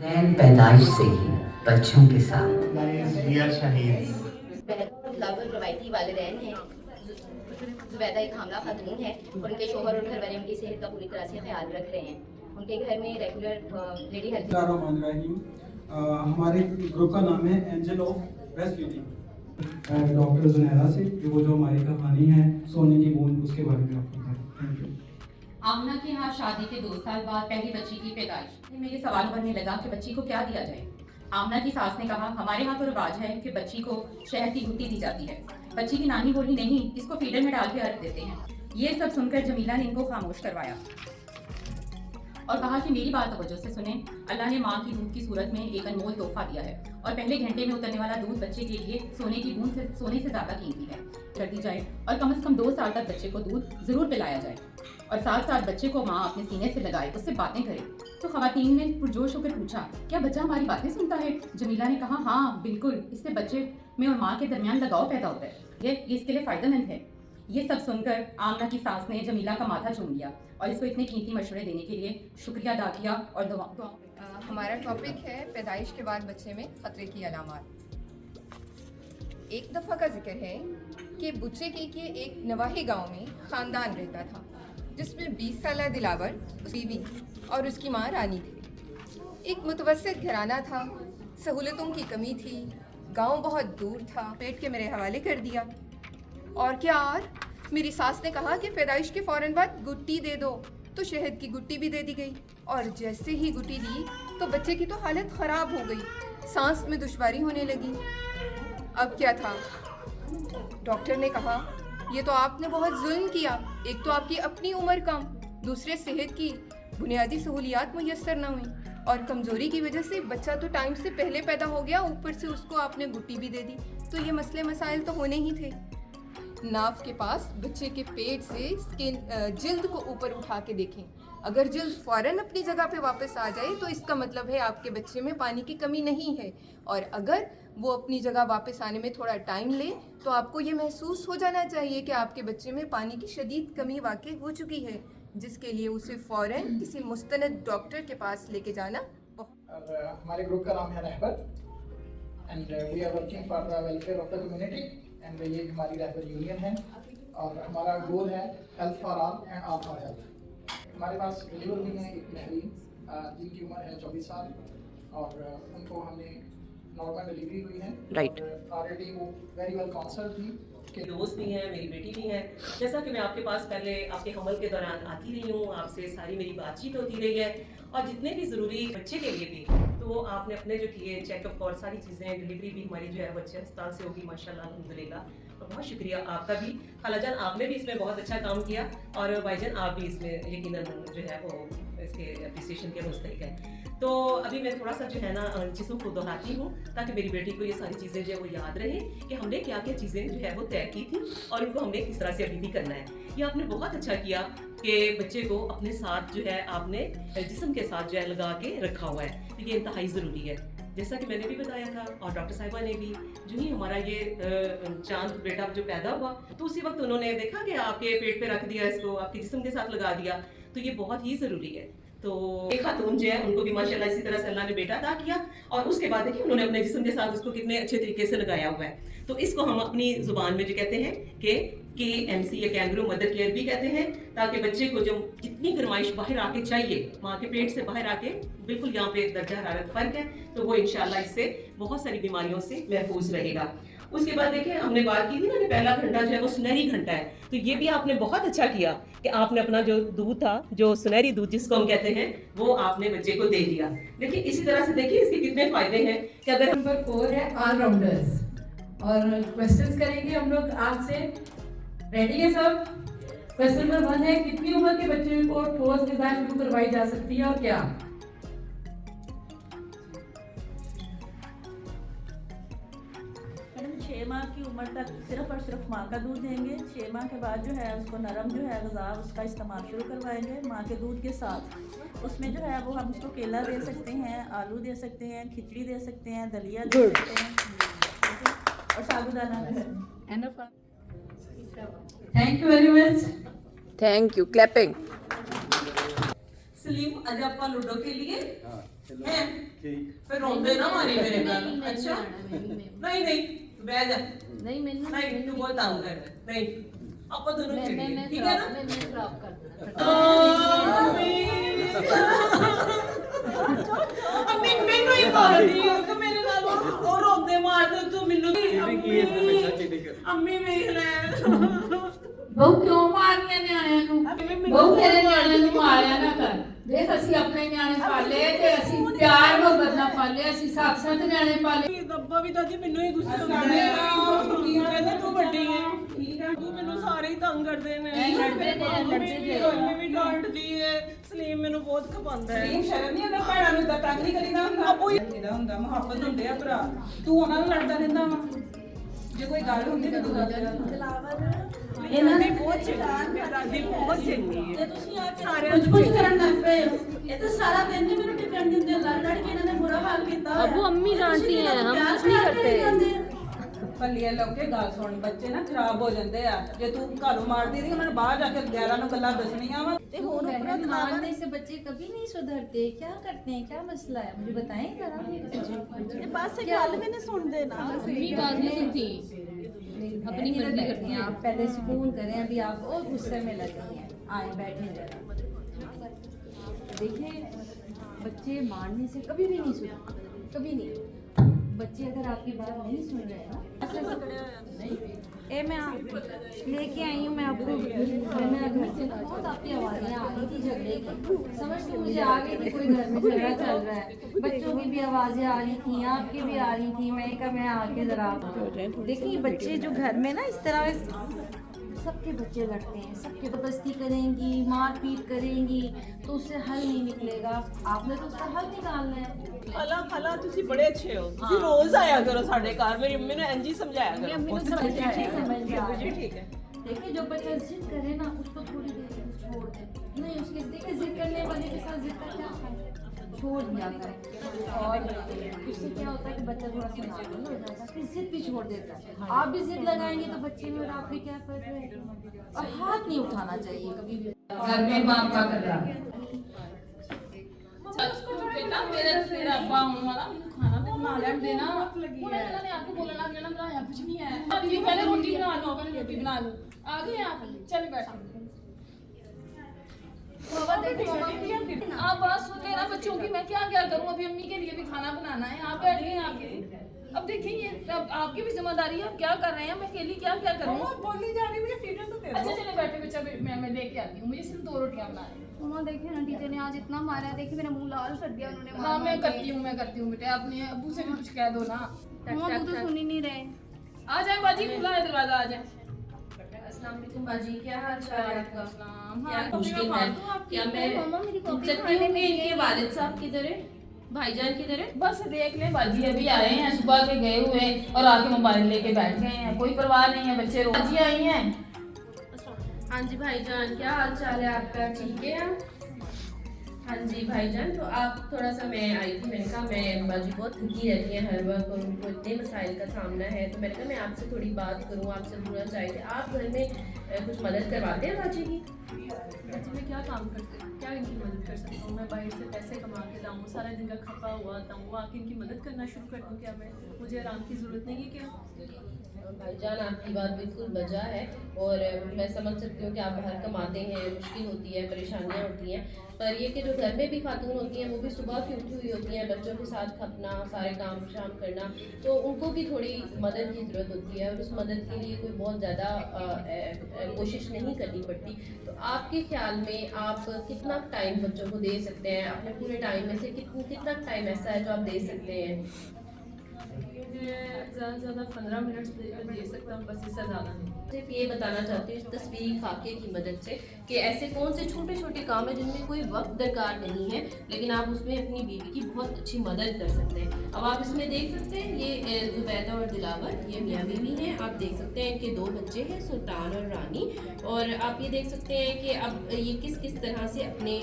नैन पैदाइश से ही बच्चों के साथ बिलावल रवायती वालिदैन हैं। जुबैदा एक हामला खातून है। उनके शोहर और घर वाले उनकी सेहत का पूरी तरह से ख्याल रख रहे हैं। उनके घर में रेगुलर लेडी हेल्थ। हमारे ग्रुप का नाम है angel of breastfeeding. Doctor Junaira से वो जो हमारी कहानी है सोने की बूंद उसके बारे में आपको बताएं। Thank you. आमना के यहाँ शादी के 2 साल बाद पहली बच्ची की पैदाइश में ये सवाल बनने लगा कि बच्ची को क्या दिया जाए। आमना की सास ने कहा, हमारे यहाँ तो रिवाज है कि बच्ची को शहद की घुट्टी दी जाती है। बच्ची की नानी बोली, नहीं, इसको फीडर में डाल के रख देते हैं। ये सब सुनकर जमीला ने इनको खामोश करवाया और कहा कि मेरी बात तवज्जो से सुने। अल्लाह ने माँ की दूध की सूरत में एक अनमोल तोहफा दिया है और पहले घंटे में उतरने वाला दूध बच्चे के लिए सोने की बूंद से सोने से ज्यादा कीमती है। कर दी जाए और कम से कम 2 साल तक बच्चे को दूध जरूर पिलाया जाए और साथ साथ बच्चे को माँ अपने सीने से लगाए, उससे बातें करे। तो खवातीन ने पुरजोश होकर पूछा, क्या बच्चा हमारी बातें सुनता है? जमीला ने कहा, हाँ बिल्कुल, इससे बच्चे में और माँ के दरमियान लगाव पैदा होता है। ये इसके लिए फायदेमंद है। ये सब सुनकर आमना की सास ने जमीला का माथा चूम लिया और इसको इतने कीमती मशवरे देने के लिए शुक्रिया अदा किया और दुआ। हमारा टॉपिक है पैदाइश के बाद बच्चे में खतरे की अलामात। एक दफ़ा का जिक्र है कि बुच्चे के एक नवाही गांव में ख़ानदान रहता था जिसमें 20 साल दिलावर, बीवी और उसकी माँ रानी थी। एक मुतवस्सित घराना था, सहूलतों की कमी थी, गांव बहुत दूर था। पेट के मेरे हवाले कर दिया। और क्या यार, मेरी सास ने कहा कि पैदाइश के फ़ौरन बाद गुट्टी दे दो, तो शहद की गुट्टी भी दे दी गई। और जैसे ही गुट्टी दी तो बच्चे की तो हालत ख़राब हो गई, सांस में दुश्वारी होने लगी। अब क्या था? डॉक्टर ने कहा, ये तो आपने बहुत जुल्म किया। एक तो आपकी अपनी उम्र कम, दूसरे सेहत की बुनियादी सहूलियात मुयस्सर न हुई और कमज़ोरी की वजह से बच्चा तो टाइम से पहले पैदा हो गया, ऊपर से उसको आपने गुट्टी भी दे दी। तो ये मसले मसाइल तो होने ही थे। नाव के पास बच्चे के पेट से जिल्द को ऊपर उठा के देखें। अगर जिल्द फ़ौरन अपनी जगह पे वापस आ जाए तो इसका मतलब है आपके बच्चे में पानी की कमी नहीं है, और अगर वो अपनी जगह वापस आने में थोड़ा टाइम ले तो आपको ये महसूस हो जाना चाहिए कि आपके बच्चे में पानी की शदीद कमी वाक़ई हो चुकी है, जिसके लिए उसे फ़ौरन किसी मुस्तनद डॉक्टर के पास लेके जाना। हमारे ग्रुप का नाम है Rahbar and we are working for the welfare of the community and ये हमारी रहबर यूनियन है और हमारा गोल है health for all and all for health. हमारे पास डिलीवर हुई हैं एक महरीन जिनकी उम्र है 24 साल और उनको हमने नॉर्मल डिलीवरी हुई है। राइट। ऑलरेडी वो वेरी वेल काउंसल्ड थी। के दोस्त भी हैं, मेरी बेटी भी है। जैसा कि मैं आपके पास पहले आपके हमल के दौरान आती रही हूँ, आपसे सारी मेरी बातचीत होती रही है और जितने भी ज़रूरी बच्चे के लिए भी तो आपने अपने जो किए चेकअप और सारी चीज़ें, डिलीवरी भी हमारी जो है बच्चे अस्पताल से होगी माशाल्लाह अल्हम्दुलिल्लाह। तो बहुत शुक्रिया आपका भी। खालाजान आपने भी इसमें बहुत अच्छा काम किया और भाईजान आप भी इसमें यकीनन जो है वो इसके अप्रिसिएशन के मुस्तहिक है। तो अभी मैं थोड़ा सा जो है ना चीज़ों को दोहराती हूँ ताकि मेरी बेटी को ये सारी चीज़ें जो है वो याद रहे कि हमने क्या क्या चीज़ें जो है वो तय की थी और इनको हमने किस तरह से अभी भी करना है। ये आपने बहुत अच्छा किया कि बच्चे को अपने साथ जो है आपने जिस्म के साथ जो है लगा के रखा हुआ है, तो ये इंतहाई ज़रूरी है। जैसा कि मैंने भी बताया था और डॉक्टर साहिबा ने भी, जो ही हमारा ये चांद बेटा जो पैदा हुआ तो उसी वक्त उन्होंने देखा कि आपके पेट पे रख दिया, इसको आपके जिस्म के साथ लगा दिया, तो ये बहुत ही ज़रूरी है। तो एक खातून जो है उनको भी माशाल्लाह इसी तरह से अल्लाह ने बेटा अता किया और उसके बाद देखिए उन्होंने अपने जिस्म के साथ उसको कितने अच्छे तरीके से लगाया हुआ है। तो इसको हम अपनी ज़ुबान में जो कहते हैं कि KMC या कैंगरू मदर केयर भी कहते हैं, ताकि बच्चे को जब जितनी गरमाइश बाहर आके चाहिए माँ के पेट से बाहर आके, बिल्कुल यहाँ पे दर्जा हरारत फ़र्क है, तो वो इंशाल्लाह इससे बहुत सारी बीमारियों से महफूज रहेगा। उसके बाद देखिए हमने बात की थी ना कि पहला घंटा जो है वो सुनहरी घंटा है, तो ये भी आपने बहुत अच्छा किया कि आपने अपना जो दूध था, जो सुनहरी दूध जिसको हम कहते हैं, वो आपने बच्चे को दे दिया। देखिए इसी तरह से देखिए इसके कितने फायदे हैं कि अगर नंबर 4 है ऑलराउंडर्स और क्वेश्चंस करेंगे हम लोग आपसे। रेडी है सब? क्वेश्चन नंबर 1 है, कितनी उम्र के बच्चे को ठोस ग़िज़ा शुरू करवाई जा सकती है और क्या? मैडम 6 माह की उम्र तक सिर्फ और सिर्फ माँ का दूध देंगे। 6 माह के बाद जो है उसको नरम जो है ग़िज़ा उसका इस्तेमाल शुरू करवाएंगे माँ के दूध के साथ। उसमें जो है वो हम उसको केला दे सकते हैं, आलू दे सकते हैं, खिचड़ी दे सकते हैं, दलिया दे सकते हैं और साबुदाना। Thank you very much. Thank you. Clapping. Salim आज आपका लूडो के लिए हैं फिर रोंदे ना मारी मेरे नाल अच्छा नहीं नहीं बैठ जा नहीं मैंने नहीं तू बहुत तंग कर नहीं ਆਪਾਂ ਦੋਨੋਂ ਖੇਡੀਏ ਠੀਕ ਹੈ ਨਾ मैं खराब कर ਅੰਮੀ ਮੈਨੂੰ ਹੀ ਮਾਰਦੀ ਹੈ ਕਿ ਮੇਰੇ ਨਾਲ ਉਹ ਰੋਂਦੇ ਮਾਰਦੇ ਤੂੰ ਮੈਨੂੰ ਅੰਮੀ ਵੇਖ ਲੈ ਬਹੁ ਕਿਉਂ ਮਾਰੀਆਂ ਨਿਆਣਿਆਂ ਨੂੰ ਬਹੁ ਤੇਰੇ ਨਿਆਣਿਆਂ ਨੂੰ ਮਾਰਿਆ ਨਾ ਕਰ ਦੇਖ ਅਸੀਂ ਆਪਣੇ ਨਿਆਣੇ ਪਾਲੇ ਤੇ ਅਸੀਂ ਪਿਆਰ ਮੁਹੱਬਤ ਨਾਲ ਪਾਲੇ ਅਸੀਂ ਸਾਖਸਾਂ ਤੇ ਨਿਆਣੇ ਪਾਲੇ ਦੱਬਾ ਵੀ ਤਾਂ ਜੀ ਮੈਨੂੰ ਹੀ ਗੁੱਸਾ ਹੁੰਦਾ ਹੈ ਕਹਿੰਦਾ ਤੂੰ ਵੱਡੀ ਹੈ ਠੀਕ ਹੈ ਤੂੰ ਮੈਨੂੰ ਸਾਰੇ ਹੀ ਤੰਗ ਕਰਦੇ ਨੇ ਲੜਦੇ ਵੀ ਡਾਂਟਦੀ ਹੈ ਸਲੀਮ ਮੈਨੂੰ ਬਹੁਤ ਖਪਾਉਂਦਾ ਹੈ ਸਲੀਮ ਸ਼ਰਮ ਨਹੀਂ ਆਉਂਦਾ ਭੈਣਾਂ ਨੂੰ ਤਾਂ ਤੰਗ ਨਹੀਂ ਕਰੀਦਾ ਹੁੰਦਾ ਜਿਹੜਾ ਹੁੰਦਾ ਮੁਹੱਬਤ ਹੁੰਦੇ ਆ ਭਰਾ ਤੂੰ ਉਹਨਾਂ ਨਾਲ ਲੜਦਾ ਰਹਿੰਦਾ ਵਾ ਜੇ ਕੋਈ ਗੱਲ ਹੁੰਦੀ ਤਾਂ ਤੂੰ ਦੱਸ ਇਹਨਾਂ ਨੇ ਬਹੁਤ ਚੰਗੀ ਹੈ ਦਾਦੀ ਬਹੁਤ ਚੰਗੀ ਹੈ ਤੇ ਤੁਸੀਂ ਆ ਸਾਰਿਆਂ ਨੂੰ ਕੁਝ ਕਰਨ ਲੱਗ ਪਏ ਹੋ ਇਹ ਤਾਂ ਸਾਰਾ ਦਿਨ ਨਹੀਂ ਮੈਨੂੰ ਟਿਕਣ ਦਿੰਦੇ ਲੜ ਲੜ ਕੇ ਇਹਨਾਂ ਨੇ ਬੁਰਾ ਹਾਲ ਕੀਤਾ अबू अम्मी डांटती हैं हम कुछ नहीं करते ਭੱਲੀਏ ਲੋਕੇ ਗੱਲ ਸੁਣ ਬੱਚੇ ਨਾ ਖਰਾਬ ਹੋ ਜਾਂਦੇ ਆ ਜੇ ਤੂੰ ਘਰੋਂ ਮਾਰਦੀ ਰਹੀ ਉਹਨਾਂ ਨੇ ਬਾਹਰ ਜਾ ਕੇ ਗੈਰਾਂ ਨੂੰ ਗੱਲਾਂ ਦੱਸਣੀਆਂ ਵਾ मारने से बच्चे कभी नहीं सुधरते क्या करते हैं क्या मसला है मुझे बताएं जरा पास से गल मैंने सुन देना अपनी बात नहीं सुनती अपनी मर्जी करती हैं आप पहले सुकून करें अभी आप और गुस्से में लगे हैं आए बैठे जरा देखिए बच्चे मारने से कभी भी नहीं सुनते कभी नहीं बच्चे अगर आपकी बात नहीं सुन रहे हैं ना मैं लेके आई हूँ मैं आपको मैं घर से ना बहुत आपकी आवाज़ें आ रही थी झगड़े की समझ तो मुझे आ गई थी कोई घर में झगड़ा चल रहा है बच्चों की भी आवाज़ें आ रही थी आपकी भी आ रही थी मैं कहा मैं आके ज़रा देखिए बच्चे जो घर में ना इस तरह सबके बच्चे लड़ते हैं सबके जबरदस्ती करेंगी मारपीट करेंगी तो उससे हल नहीं निकलेगा आपने तो उसका हल निकालना है खाला ਤੁਸੀਂ ਬੜੇ ਅੱਛੇ ਹੋ ਤੁਸੀਂ ਰੋਜ਼ ਆਇਆ ਕਰੋ ਸਾਡੇ ਘਰ ਮੇਰੀ ਮੰਮੀ ਨੇ ਇੰਜੀ ਸਮਝਾਇਆ ਕਰੋ अम्मी ने समझ गया जी ठीक है देखिए जो बच्चा जिद करे ना उसको थोड़ी देर के लिए छोड़ दे नहीं उसके देखिए जिद करने वाले के साथ जिद का क्या फायदा छोड़ दिया करें और उससे क्या होता है कि बच्चा थोड़ा सा नॉर्मल हो जाता है फिर जिद भी छोड़ देता है आप भी जिद लगाएंगे तो बच्चे में और आप भी क्या फर्क रहेगा और हाथ नहीं उठाना चाहिए कभी भी घर में बाप का कर रहा बेटा मेरा तेरा अब्बा हूं वाला खाना तो बना लेने देना उन्होंने आपको बोला ना देना बनाया कुछ नहीं है अभी पहले रोटी बना लो पहले रोटी बना लो आ गए आप चल बैठो आप बात सुन लेना बच्चों की मैं क्या क्या करूं अभी अम्मी के लिए भी खाना बनाना है आप बैठ गए आपके अब देखिए ये अब आपकी भी जिम्मेदारी है आप क्या कर रहे हैं मैं अकेली क्या क्या करूं ਬੋਲੀ ਜਾ ਰਹੀ है फीडर तो अच्छा चले बैठे बच्चा मैं लेके आती हूँ मुझे सिर्फ 2 रोटियां बनानी है मम्मा देखिए ना टीचर ने आज इतना मारा है देखिए मेरा मुंह लाल कर दिया उन्होंने हाँ मैं करती हूँ बेटे अपने अब्बू से भी कुछ कह दो ना मम्मा वो तो सुन ही नहीं रहे आ जाए बाजी खुला है दरवाजा आ जाए अस्सलाम वालेकुम बाजी क्या हाल चाल है आपका क्या मुश्किल है क्या मैं चलती हूँ इनके वालिद साहब किधर है भाईजान किधर है बस देख ले बाजी अभी आए हैं सुबह के गए हुए और आके मोबाइल लेके बैठ गए हैं कोई परवाह नहीं है बच्चे रोजी आई हैं हाँ जी भाईजान क्या हाल चाल है आपका ठीक है हाँ जी भाईजान तो आप थोड़ा सा मैं आई थी मैंने कहा मैं बाजी बहुत थकी रहती है हर वक्त और उनको इतने मसाइल का सामना है तो मैंने कहा मैं आपसे थोड़ी बात करूँ आपसे पूछना चाहिए आप घर में कुछ मदद करवाते हैं बाजी की बच्चे में क्या काम करते हैं क्या इनकी मदद कर सकता हूँ मैं बाहर से पैसे कमा के लाऊँ सारा दिन का खपा हुआ आता हूँ आके इनकी मदद करना शुरू कर दूँ क्या मैं मुझे आराम की ज़रूरत नहीं है क्या भाईजान आपकी बात बिल्कुल वजह है और मैं समझ सकती हूँ कि आप बाहर कमाते हैं मुश्किल होती है परेशानियाँ होती हैं पर ये कि जो घर में भी खातून होती हैं वो भी सुबह की उठी हुई होती हैं बच्चों के साथ खपना सारे काम शाम करना तो उनको भी थोड़ी मदद की ज़रूरत होती है और उस मदद के लिए कोई बहुत ज़्यादा कोशिश नहीं करनी पड़ती तो आपके ख्याल में आप कितना टाइम बच्चों को दे सकते हैं अपने पूरे टाइम में से कितना टाइम ऐसा है जो आप दे सकते हैं ज़्यादा से ज़्यादा 15 मिनट दे सकता हूँ बस इससे ज़्यादा नहीं सिर्फ ये बताना चाहती हूँ इस तस्वीरी खाके की मदद से कि ऐसे कौन से छोटे छोटे काम हैं जिनमें कोई वक्त दरकार नहीं है लेकिन आप उसमें अपनी बीवी की बहुत अच्छी मदद कर सकते हैं अब आप इसमें देख सकते हैं ये ज़ुबैदा और दिलावर ये मियाँ बीवी हैं आप देख सकते हैं इनके 2 बच्चे हैं सुल्तान और रानी और आप ये देख सकते हैं कि अब ये किस किस तरह से अपने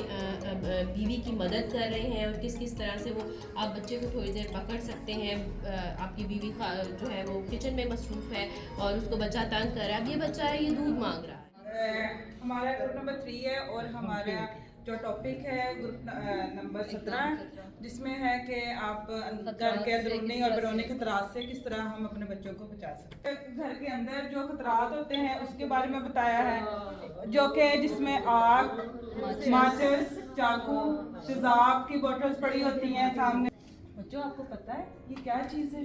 बीवी की मदद कर रहे हैं और किस किस तरह से वो आप बच्चे को थोड़ी देर पकड़ सकते हैं आपकी बीवी जो है वो किचन में मसरूफ़ है और उसको बच्चा तंग कर रहा है अब ये बच्चा है ये दूध मांग रहा है हमारा ग्रुप नंबर 3 है और हमारा जो टॉपिक है ग्रुप नंबर 17, जिसमें है कि आप घर के अंदरूनी और बैरूनी खतरात से किस तरह हम अपने बच्चों को बचा सकते हैं। घर के अंदर जो खतरात होते हैं उसके बारे में बताया है, जो कि जिसमें आग, माचिस, चाकू, तेजाब की बोतल्स पड़ी होती हैं सामने। बच्चों आपको पता है ये क्या चीज़ है?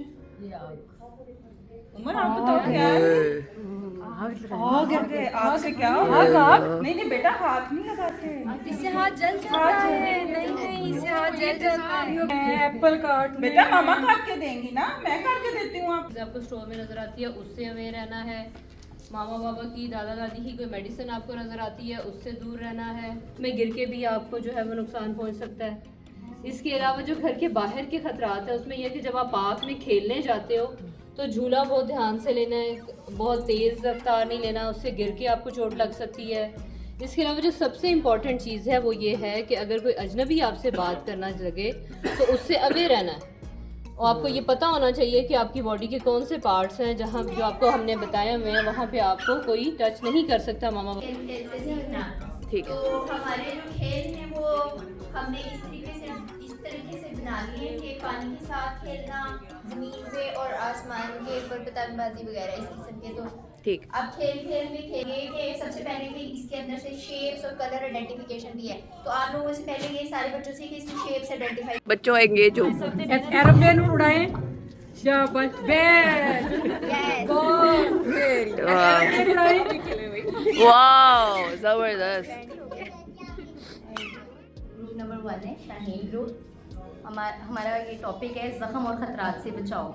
उमर आप बताओ क्या है? आग से क्या? नहीं बेटा, हाथ नहीं लगाते, इससे हाथ जल जाता है। नहीं इससे हाथ जल जाता है। एप्पल काट बेटा, मामा काट के देंगी ना, मैं काट के देती हूँ। आपको स्टोर में नजर आती है उससे अवेयर रहना है। मामा बाबा की, दादा दादी की कोई मेडिसिन आपको नजर आती है उससे दूर रहना है। में गिर के भी आपको जो है वो नुकसान पहुंच सकता है। इसके अलावा जो घर के बाहर के खतरात है उसमें यह कि जब आप पार्क में खेलने जाते हो तो झूला बहुत ध्यान से लेना है, बहुत तेज़ रफ्तार नहीं लेना, उससे गिर के आपको चोट लग सकती है। इसके अलावा जो सबसे इम्पॉर्टेंट चीज़ है वो ये है कि अगर कोई अजनबी आपसे बात करना लगे तो उससे अवेयर रहना है और आपको ये पता होना चाहिए कि आपकी बॉडी के कौन से पार्ट्स हैं जहाँ जो आपको हमने बताया हुए हैं वहाँ पे आपको कोई टच नहीं कर सकता। मामा ठीक है, तो हमारे जो खेल हैं वो हमने इस तरीके से बना लिए कि पानी के साथ खेलना, जमीन पे और आसमान के ऊपर पतंगबाजी वगैरह इस किस्म के। तो ठीक, अब खेल में खेलेंगे कि सबसे पहले कि इसके अंदर से शेप्स और कलर आइडेंटिफिकेशन भी है। तो आप लोगों से पहले ये सारे बच्चों से कि इसमें शेप्स आइडेंटिफाई, बच्चों एंगेज हो, एरोप्लेन उड़ाएं, शाबाश, वाओ जबरदस्त। ग्रुप नंबर 1 है शाहीन ग्रुप। हमारा ये टॉपिक है जख्म और खतरात से बचाओ।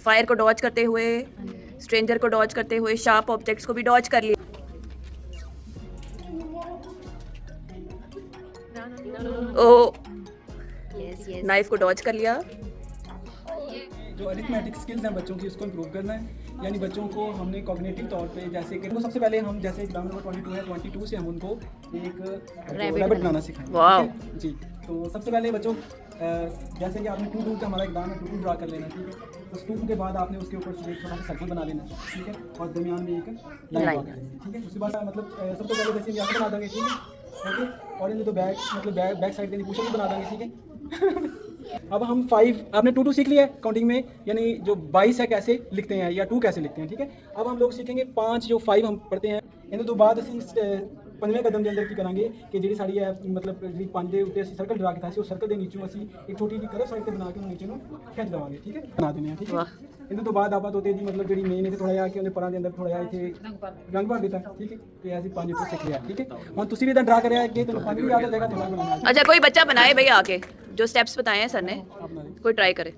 फायर को डॉज करते हुए, स्ट्रेंजर को डॉज करते हुए, शार्प ऑब्जेक्ट्स को भी डॉज कर लिया। नाइफ को डॉज कर लिया। जो अरिथमेटिक स्किल्स हैं बच्चों की उसको इम्प्रूव करना है। यानी बच्चों को हमने कॉग्निटिव तौर पे, जैसे कि सबसे पहले हम जैसे एग्जाम नंबर 22 है, 22 से हम उनको एक रैबिट बनाना सिखाएंगे। जी, तो सबसे पहले बच्चों जैसे कि आपने 2 का हमारा एग्जाम है, 2 ड्रा कर लेना, ठीक है। तो 2 के बाद आपने उसके ऊपर से एक छोटा सा सर्कल बना लेना, ठीक है, और दरमियान में एक लाइन बना लेनी, ठीक है। उसके बाद मतलब सबसे पहले जैसे यहाँ बना देंगे, ठीक है, ओके। और इन्हें तो बैक मतलब बैक साइड देनी पुशअप भी बना देंगे, ठीक है। अब हम 5 आपने 2 सीख लिया है काउंटिंग में, यानी जो 22 है कैसे लिखते हैं या 2 कैसे लिखते हैं, ठीक है। अब हम लोग सीखेंगे 5 जो 5 हम पढ़ते हैं इन्हें तो बाद असी 5वें कदम के अंदर की करांगे कि जी साड़ी है मतलब जी 5 के उत्ते असी सर्कल ड्रा किया उस सर्कल के नीचे असी एक छोटी जी करव साइड बना के नीचे खिंच देवांगे, ठीक है, बना देने हैं, ठीक है। इन्हें तो बाद आप होते जी मतलब जी मेन इतने थोड़ा जिहा कि उन्हें परां के अंदर थोड़ा जिहा इतने रंग भर दिता, ठीक है। तो ऐसे 5 तो सीख लिया, ठीक है। हम तुसी भी इधर ड्रा करें कि तो 5 भी याद रहेगा थोड़ा बनाना। अच्छा, कोई बच्चा बनाए भैया आके, जो स्टेप्स बताए हैं सर ने, कोई ट्राई करे,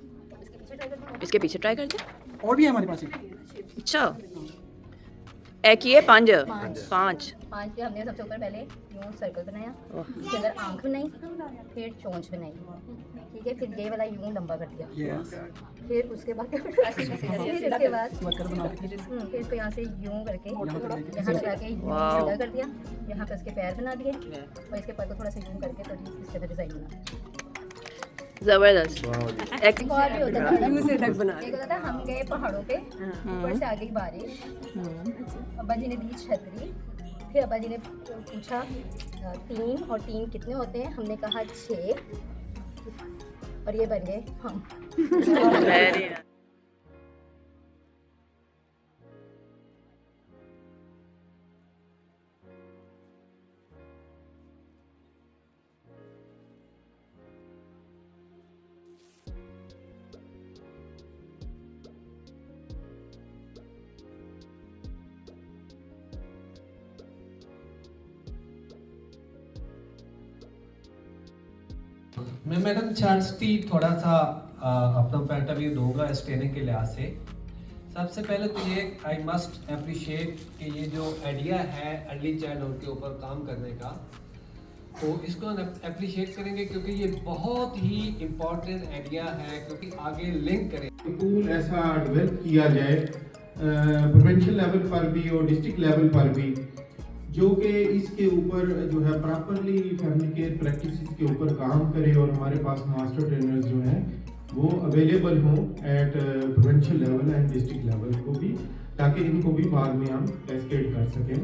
इसके पीछे ट्राई करते हैं। और भी है हमारे पास। अच्छा, एक ही है 5 पे हमने सबसे ऊपर पहले यूं सर्कल बनाया, उसके अंदर आंख बनाई, फिर चोंच बनाई, ठीक है। फिर ये वाला यूं लंबा कर दिया, फिर उसके बाद फिर इसको यहाँ से यूं करके यहाँ लगा के यूं सीधा कर दिया, यहाँ पे उसके पैर बना दिए और इसके पैर को थोड़ा सा यूं करके तो इसके अंदर डिजाइन बना। जबरदस्त। एक और भी होता था, एक होता था हम गए पहाड़ों पे, ऊपर से आ गई बारिश, अब्बा जी ने दी छतरी, फिर अब्बा जी ने पूछा 3 और 3 कितने होते हैं, हमने कहा 6 और ये बन गए हम। मैं मैडम चांसती थोड़ा सा अपना पॉइंट ऑफ व्यू दूंगा इस ट्रेनिंग के लिहाज से। सबसे पहले तो ये आई मस्ट अप्रिशिएट कि ये जो आइडिया है अर्ली चाइल्डहुड के ऊपर काम करने का, तो इसको अप्रिशिएट करेंगे क्योंकि ये बहुत ही इम्पोर्टेंट आइडिया है, क्योंकि आगे लिंक करें। टूल ऐसा डेवलप किया जाए प्रोविंशियल लेवल पर भी और डिस्ट्रिक्ट लेवल पर भी, जो कि इसके ऊपर जो है प्रॉपरली फैमिली केयर प्रैक्टिसेस के ऊपर काम करे और हमारे पास मास्टर ट्रेनर्स जो हैं वो अवेलेबल हों at provincial level and district level को भी ताकि इनको भी बाद में हम कैस्केड कर सकें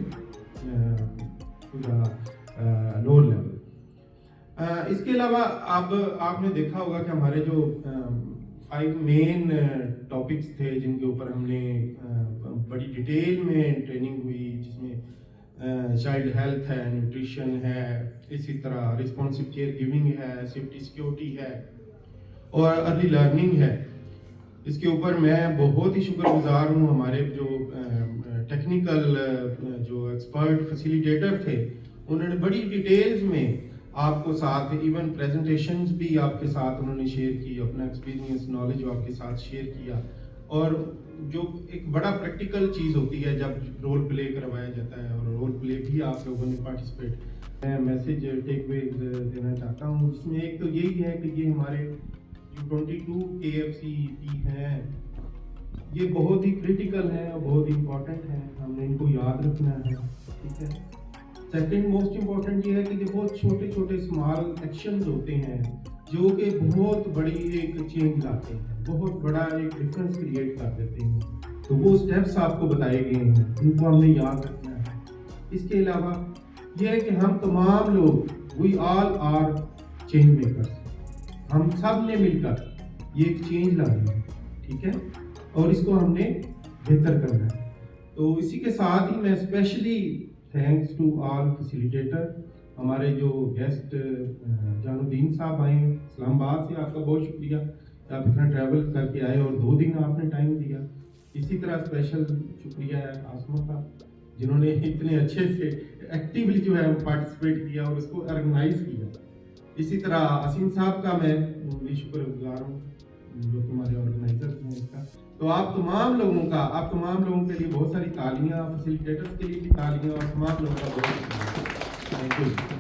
पूरा लोअर लेवल। इसके अलावा अब आपने देखा होगा कि हमारे जो 5 मेन टॉपिक्स थे जिनके ऊपर हमने बड़ी डिटेल में ट्रेनिंग हुई, जिसमें चाइल्ड हेल्थ है, न्यूट्रिशन है, इसी तरह रिस्पॉन्सिव केयर गिविंग है, सेफ्टी सिक्योरिटी है और अर्ली लर्निंग है। इसके ऊपर मैं बहुत ही शुक्रगुजार हूँ हमारे जो टेक्निकल जो एक्सपर्ट फैसिलिटेटर थे, उन्होंने बड़ी डिटेल्स में आपको साथ इवन प्रेजेंटेशंस भी आपके साथ उन्होंने शेयर की, अपना एक्सपीरियंस नॉलेज आपके साथ शेयर किया। और जो एक बड़ा प्रैक्टिकल चीज़ होती है जब रोल प्ले करवाया जाता है, और रोल प्ले भी आप लोगों ने पार्टिसिपेट। मैं मैसेज टेक अवे देना चाहता हूँ, जिसमें एक तो यही है कि ये हमारे जो 22 KFCEP हैं, ये बहुत ही क्रिटिकल है और बहुत ही इम्पोर्टेंट है, हमने इनको याद रखना है, ठीक है। सेकंड मोस्ट इम्पोर्टेंट ये है कि बहुत छोटे छोटे स्मॉल एक्शंस होते हैं जो कि बहुत बड़ी एक चेंज लाते हैं, बहुत बड़ा एक डिफरेंस क्रिएट कर देते हैं। तो वो स्टेप्स आपको बताए गए हैं, उनको हमने याद रखना है। इसके अलावा ये है कि हम तमाम लोग, we all are change makers, हम सब ने मिलकर ये एक चेंज लानी है, ठीक है, और इसको हमने बेहतर करना है। तो इसी के साथ ही मैं specially thanks to all facilitator, हमारे जो गेस्ट जानुद्दीन साहब आए इस्लामाबाद से, आपका बहुत शुक्रिया, आप इतना ट्रैवल करके आए और 2 दिन आपने टाइम दिया। इसी तरह स्पेशल शुक्रिया है आसमा का, जिन्होंने इतने अच्छे से एक्टिवली जो है पार्टिसिपेट किया और उसको ऑर्गेनाइज किया। इसी तरह असीम साहब का मैं भी शुक्रगुजार हूँ, जो हमारे ऑर्गेनाइजर हैं इसका। तो आप तमाम लोगों के लिए बहुत सारी तालियां, फैसिलिटेटर्स के लिए भी तालियां, और तमाम लोगों का बहुत शुक्रिया। Thank you.